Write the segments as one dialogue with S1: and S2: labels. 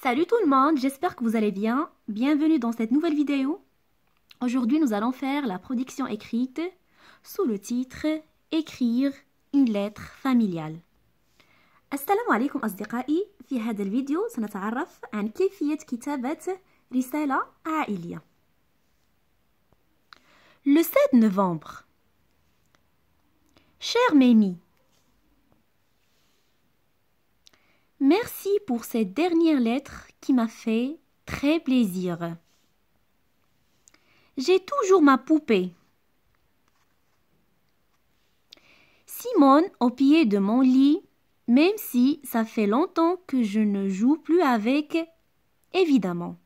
S1: Salut tout le monde, j'espère que vous allez bien. Bienvenue dans cette nouvelle vidéo. Aujourd'hui, nous allons faire la production écrite sous le titre Écrire une lettre familiale. السلام عليكم أصدقائي. في هذا الفيديو سنتعرف عن كيفية كتابة رسالة عائلية. Le 7 novembre. Chère Mimi, merci pour cette dernière lettre qui m'a fait très plaisir. J'ai toujours ma poupée. Simone au pied de mon lit, même si ça fait longtemps que je ne joue plus avec, évidemment.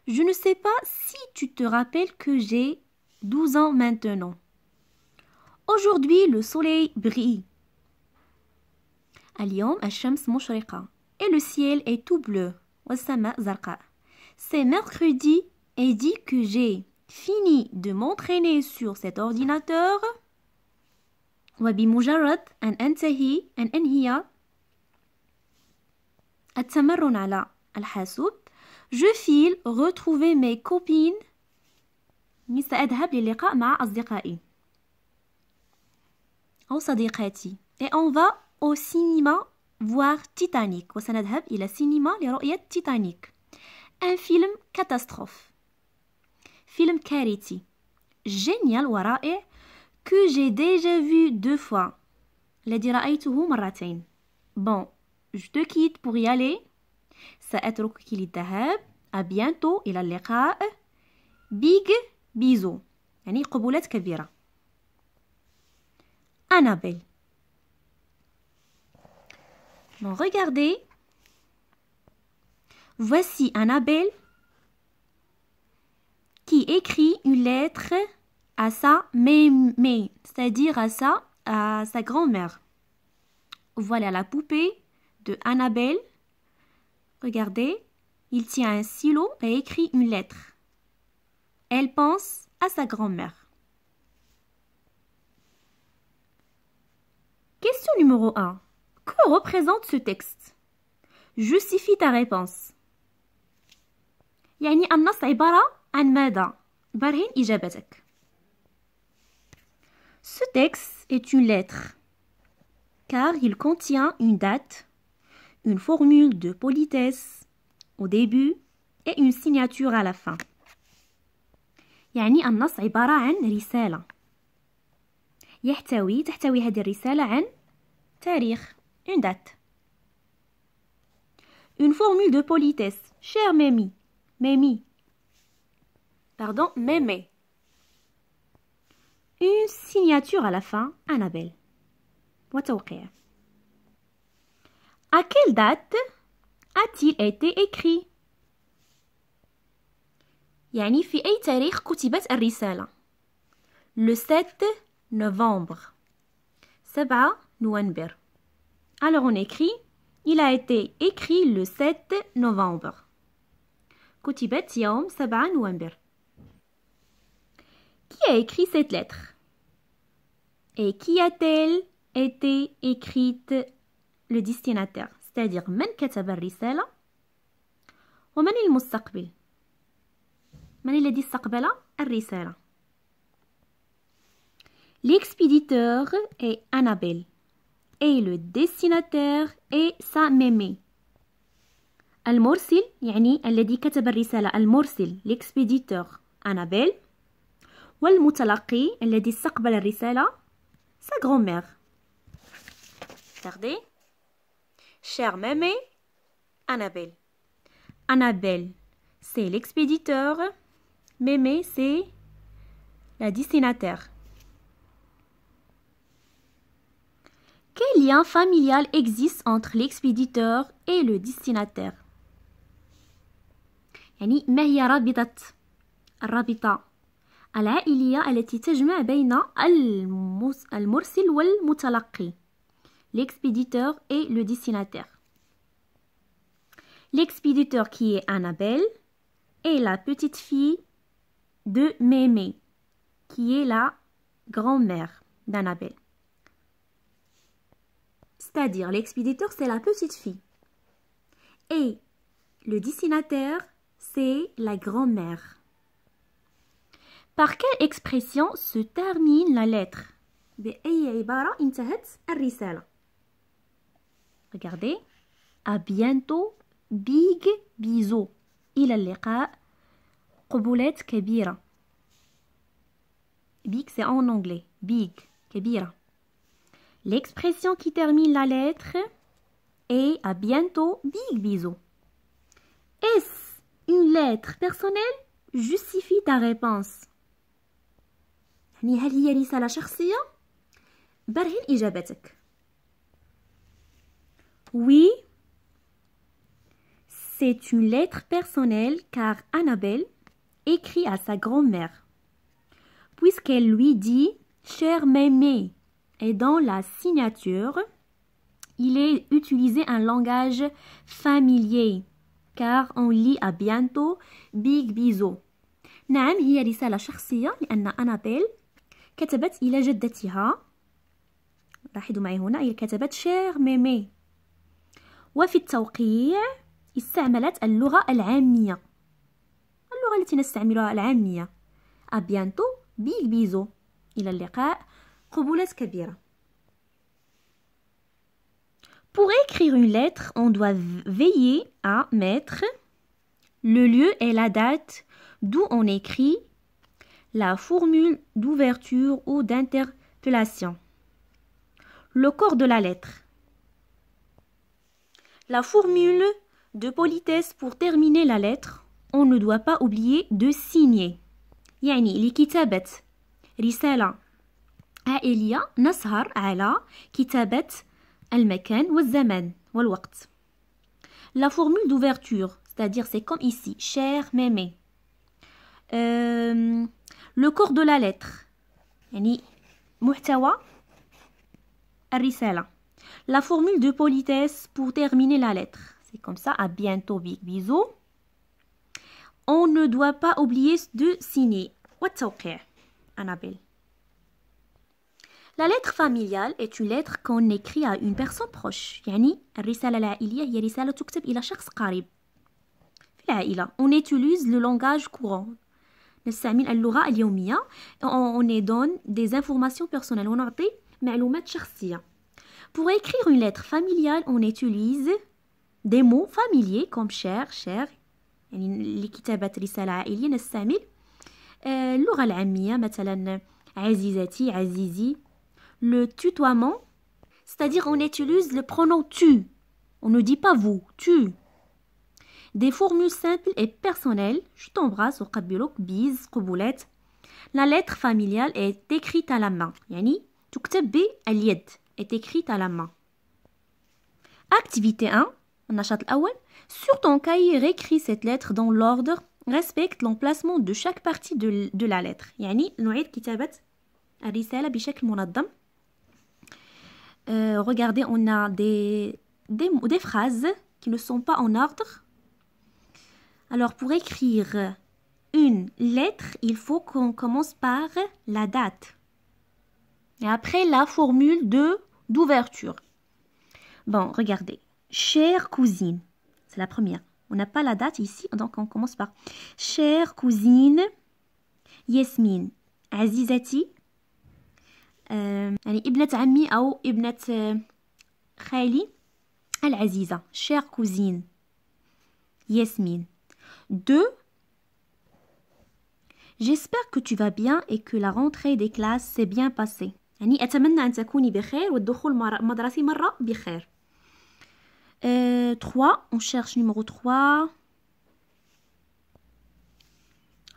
S1: Je ne sais pas si tu te rappelles que j'ai 12 ans maintenant. Aujourd'hui, le soleil brille. اليوم الشمس مشرقة et le ciel est tout bleu. والسماء زرقاء. C'est mercredi et dit que j'ai fini de m'entraîner sur cet ordinateur. وبمجرد أن أنهي التمرن على الحاسوب je file retrouver mes copines. سأذهب للقاء مع أصدقائي أو صديقاتي et on va au cinéma voir Titanic. وسنذهب إلى السينما لرؤية تيتانيك. Un film catastrophe. فيلم كارثي. génial ورائع que j'ai déjà vu 2 fois. الذي رأيته مرتين. Bon, je te quitte pour y aller. سأتركك للذهاب. À bientôt. إلى اللقاء. Big bisous. يعني قبولات كبيرة. Annabelle. Bon, regardez. Voici Annabelle qui écrit une lettre à sa mémé, c'est-à-dire à sa grand-mère. Voilà la poupée de Annabelle. Regardez, il tient un stylo et écrit une lettre. Elle pense à sa grand-mère. Question numéro 1. Que représente ce texte? Justifie ta réponse. يعني النص عبارة عن ماذا؟ برهن إجابتك. Ce texte est une lettre, car il contient une date, une formule de politesse au début et une signature à la fin. يعني النص عبارة عن رسالة. تحتوي هذه الرسالة عن تاريخ, une date. Une formule de politesse. Chère Mémé. Mémé. Pardon, Mémé. Une signature à la fin, Annabelle. وتوقيع. À quelle date a-t-il été écrit? يعني في أي تاريخ كتبت الرسالة؟ Le 7 novembre. 7 novembre. Alors on écrit, il a été écrit le 7 novembre. كتبت يوم 7 novembre. Qui a écrit cette lettre? Et qui a-t-elle été écrite le destinataire? C'est-à-dire من كتب الرسالة ومن المستقبل؟ من الذي استقبل الرسالة؟ L'expéditeur est Annabelle et le destinataire est sa mémé. المرسل يعني الذي كتب الرسالة المرسل l'expéditeur Annabelle والمتلقي الذي استقبل الرسالة sa grand-mère. Regardez. Chère mémé, Annabelle. Annabelle, c'est l'expéditeur. Mémé, c'est la destinataire. Quel lien familial existe entre l'expéditeur et le destinataire? يعني ما هي الرابطة العائلية التي تجمع بين المرسل والمتلقي. L'expéditeur et le destinataire. L'expéditeur qui est Annabelle et la petite fille de Mémé, qui est la grand-mère d'Annabelle. C'est-à-dire l'expéditeur, c'est la petite fille. Et Le destinataire, c'est la grand-mère. Par quelle expression se termine la lettre? بأي عبارة انتهت الرسالة. Regardez. À bientôt. Big bisous. إلى اللقاء. قبولات كبيرة. Big, c'est en anglais. Big, كبيرة. L'expression qui termine la lettre est à bientôt. Big bisous. Est-ce une lettre personnelle? Justifie ta réponse. يعني هل هي رسالة شخصية؟ برهن إجابتك. Oui, c'est une lettre personnelle car Annabelle écrit à sa grand-mère. Puisqu'elle lui dit « Cher mémé » et dans la signature, il est utilisé un langage familier car on lit à bientôt big bisous. نعم هي رسالة شخصية لأن أنابيل كتبت إلى جدتها. لاحظوا معي هنا هي كتبت شير ميمي. وفي التوقيع استعملت اللغة العامية. اللغة التي نستعملها العامية. à bientôt big bisous. إلى اللقاء قبولات كبيرة. Pour écrire une lettre, on doit veiller à mettre le lieu et la date d'où on écrit, la formule d'ouverture ou d'interpellation, le corps de la lettre, la formule de politesse pour terminer la lettre. On ne doit pas oublier de signer. يعني لكتابة رسالة عائلية نسهر على كتابة المكان والزمان والوقت. La formule d'ouverture, c'est-à-dire c'est comme ici, cher mémé. Le corps de la lettre, يعني محتوى الرسالة. La formule de politesse pour terminer la lettre, c'est comme ça, à bientôt, big bisous. On ne doit pas oublier de signer. والتوقيع, Annabelle. La lettre familiale est une lettre qu'on écrit à une personne proche. يعني الرسالة العائلية هي رسالة تكتب إلى شخص قريب في العائلة. On utilise le langage courant. نستعمل اللغة اليومية. On donne des informations personnelles. ونعطي معلومات شخصية. Pour écrire une lettre familiale, on utilise des mots familiers comme cher, cher. يعني لكتابة رسالة عائلية نستعمل اللغة العامية مثلا عزيزتي, عزيزي. Le tutoiement, c'est-à-dire on utilise le pronom tu. On ne dit pas vous, tu. Des formules simples et personnelles. Je t'embrasse, وقبلك, bise, قبولات. La lettre familiale est écrite à la main. يعني تكتب باليد. Est écrite à la main. Activité 1. النشاط الأول. Sur ton cahier, réécris cette lettre dans l'ordre. Respecte l'emplacement de chaque partie de la lettre. يعني نعيد كتابة الرسالة بشكل منظم. Regardez, on a des phrases qui ne sont pas en ordre. Alors, pour écrire une lettre, il faut qu'on commence par la date. Et après, la formule d'ouverture. Bon, regardez. Chère cousine. C'est la première. On n'a pas la date ici, donc on commence par chère cousine Yasmine. عزيزتي. يعني ابنة عمي أو ابنة خالي العزيزة. Chère cousine Yasmine. 2. J'espère que tu vas bien et que la rentrée des classes s'est bien passée. يعني أتمنى أن تكوني بخير والدخول مدرسي مرة بخير. 3. On cherche numéro 3.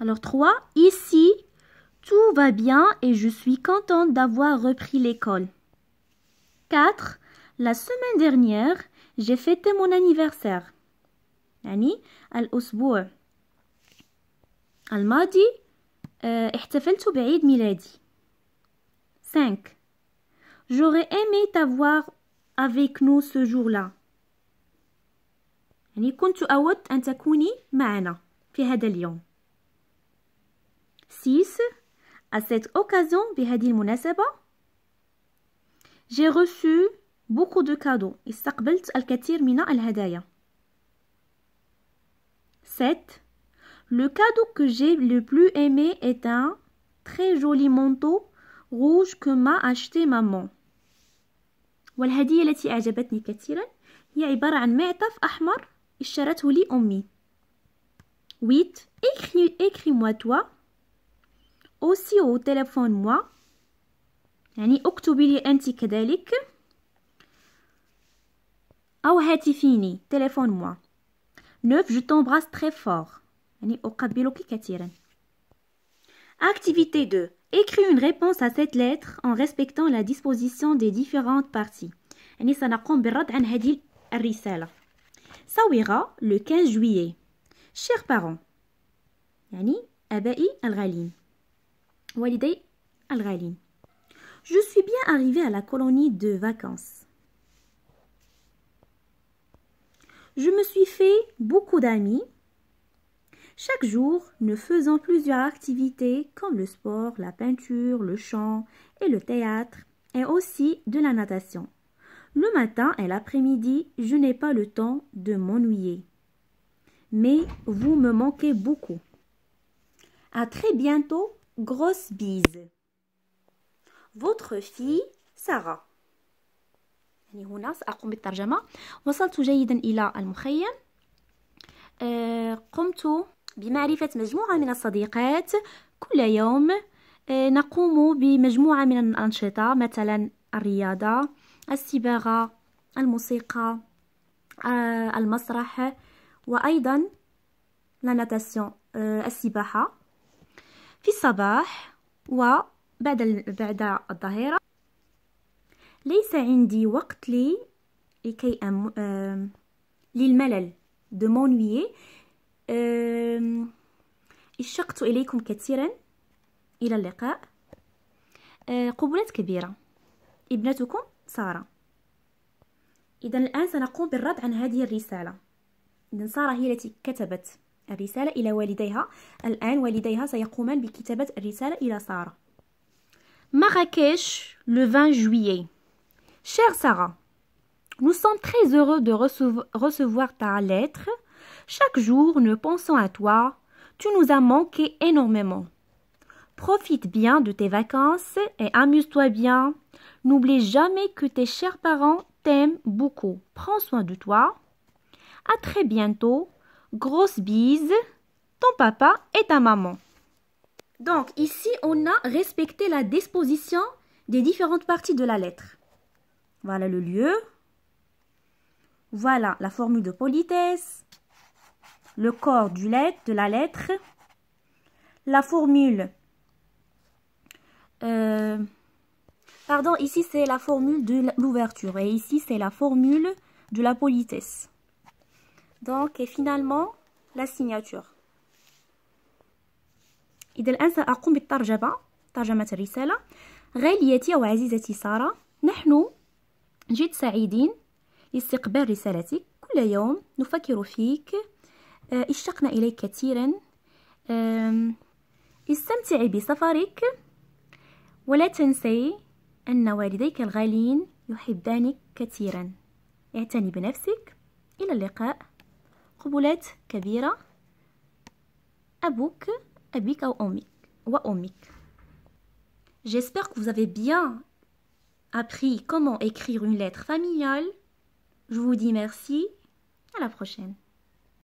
S1: Alors 3. Ici, tout va bien et je suis contente d'avoir repris l'école. 4. La semaine dernière, j'ai fêté mon anniversaire. يعني الأسبوع الماضي احتفلت بعيد ميلادي. 5. J'aurais aimé t'avoir avec nous ce jour-là. يعني كنت أود أن تكوني معنا في هذا اليوم. 6. À cette occasion, بهذه المناسبة, j'ai reçu beaucoup de cadeaux. استقبلت الكثير من الهدايا. 7. Le cadeau que j'ai le plus aimé est un très joli manteau rouge que m'a acheté maman. والهدية التي أعجبتني كثيرا هي عبارة عن معطف أحمر اشترته لي أمي. 8. Écris-moi toi. Aussi au téléphone-moi. يعني اكتبي لي أنت كذلك. أو هاتفيني. Téléphone-moi. 9. Je t'embrasse très fort. يعني أقبلك كثيرا. Activité 2. Écris une réponse à cette lettre en respectant la disposition des différentes parties. يعني سنقوم بالرد عن هذه الرسالة. صويرة le 15 juillet. Chers parents. يعني أبائي الغالين. والدي الغالين. Je suis bien arrivée à la colonie de vacances. Je me suis fait beaucoup d'amis. Chaque jour, nous faisons plusieurs activités comme le sport, la peinture, le chant et le théâtre, et aussi de la natation. Le matin et l'après-midi, je n'ai pas le temps de m'ennuyer. Mais vous me manquez beaucoup. À très bientôt, grosse bise. Votre fille, Sarah. يعني هنا سأقوم بالترجمة. وصلت جيدا إلى المخيم. قمت بمعرفة مجموعة من الصديقات. كل يوم نقوم بمجموعة من الأنشطة مثلا الرياضة، السباحة، الموسيقى، المسرح، وأيضا الناتاسيون، السباحة في الصباح وبعد الظهيرة. ليس عندي وقت لكي للملل de m'ennuyer. اشتقت إليكم كثيرا. إلى اللقاء. قبلات كبيرة. ابنتكم سارة. إذا الآن سنقوم بالرد عن هذه الرسالة. إذا سارة هي التي كتبت الرسالة إلى والديها. الآن والديها سيقومان بكتابة الرسالة إلى سارة. Marrakech, le 20 juillet. Chère Sarah, nous sommes très heureux de recevoir ta lettre. Chaque jour, nous pensons à toi. Tu nous as manqué énormément. Profite bien de tes vacances et amuse-toi bien. N'oublie jamais que tes chers parents t'aiment beaucoup. Prends soin de toi. À très bientôt. Grosse bise. Ton papa et ta maman. Donc, ici, on a respecté la disposition des différentes parties de la lettre. Voilà le lieu. Voilà la formule de politesse. Le corps de la lettre. La formule. Pardon, ici c'est la formule de l'ouverture. Et ici c'est la formule de la politesse. Donc, et finalement, la signature. إذا الآن سأقوم بالترجمة. ترجمة الرسالة. غاليتي أو عزيزتي سارة، نحن جد سعيدين لاستقبال رسالتك. كل يوم نفكر فيك. اشتقنا إليك كثيرا. استمتعي بسفرك. ولا تنسي أن والديك الغاليين يحبانك كثيرا. اعتني بنفسك. إلى اللقاء. قبلات كبيرة. أبوك، أبيك أو أمك وأمك. J'espère que vous avez bien appris comment écrire une lettre familiale. Je vous dis merci. À la prochaine.